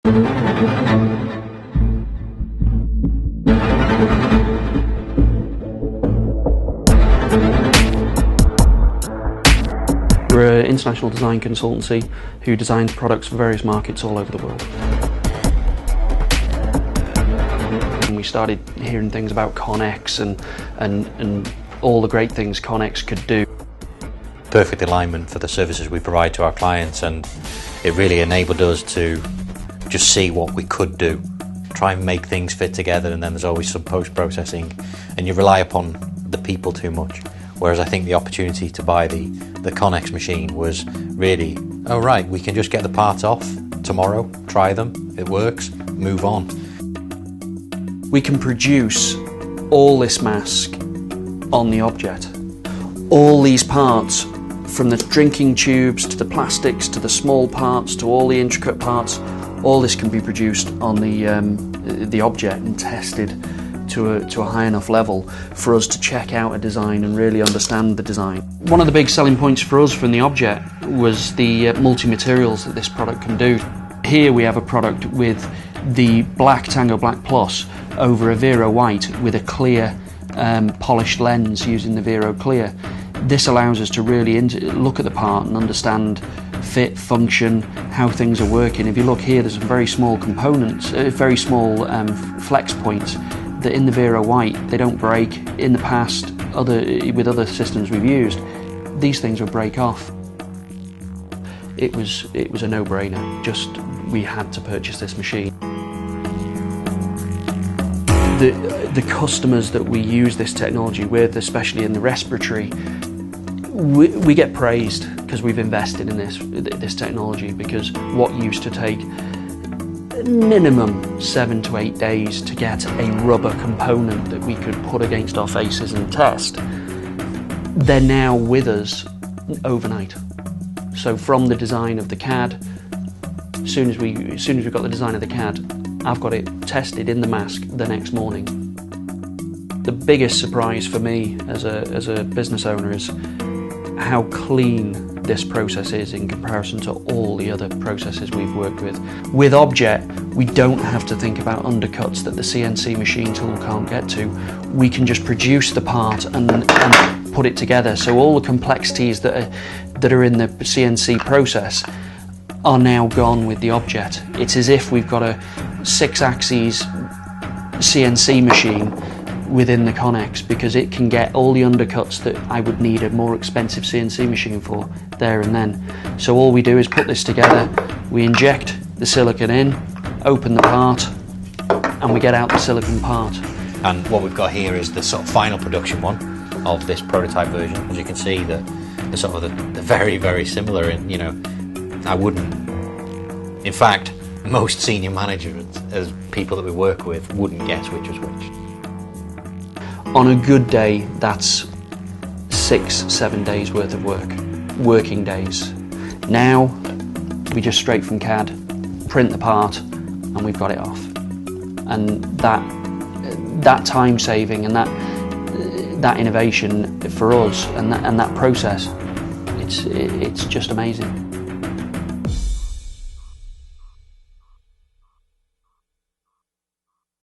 We're an international design consultancy who designs products for various markets all over the world. And we started hearing things about Connex and all the great things Connex could do. Perfect alignment for the services we provide to our clients, and it really enabled us to just see what we could do. Try and make things fit together, and then there's always some post-processing, and you rely upon the people too much. Whereas I think the opportunity to buy the Connex machine was really, oh right, we can just get the parts off tomorrow, try them, it works, move on. We can produce all this mask on the object. All these parts, from the drinking tubes to the plastics to the small parts to all the intricate parts, all this can be produced on the object and tested to a high enough level for us to check out a design and really understand the design. One of the big selling points for us from the object was the multi-materials that this product can do. Here we have a product with the black Tango Black Plus over a Vero White with a clear polished lens using the Vero Clear. This allows us to really look at the part and understand fit, function, how things are working. If you look here, there's some very small components, very small flex points that in the Vero White they don't break. In the past, with other systems we've used, these things would break off. It was a no-brainer. Just we had to purchase this machine. The customers that we use this technology with, especially in the respiratory, we get praised because we've invested in this technology, because what used to take minimum 7 to 8 days to get a rubber component that we could put against our faces and test, they're now with us overnight. So from the design of the CAD, as soon as we've got the design of the CAD, I've got it tested in the mask the next morning. The biggest surprise for me as a business owner is how clean this process is in comparison to all the other processes we've worked with. With Object, we don't have to think about undercuts that the CNC machine tool can't get to. We can just produce the part and put it together. So all the complexities that are in the CNC process are now gone with the Object. It's as if we've got a 6-axis CNC machine within the Connex, because it can get all the undercuts that I would need a more expensive CNC machine for there and then. So all we do is put this together, we inject the silicon in, open the part, and we get out the silicon part. And what we've got here is the sort of final production one of this prototype version. As you can see, they're very, very similar. And you know, I wouldn't. In fact, most senior managers, as people that we work with, wouldn't guess which was which. On a good day, that's 6-7 days worth of work, working days. Now, we just straight from CAD, print the part, and we've got it off. And that time saving and that innovation for us and that process, it's just amazing.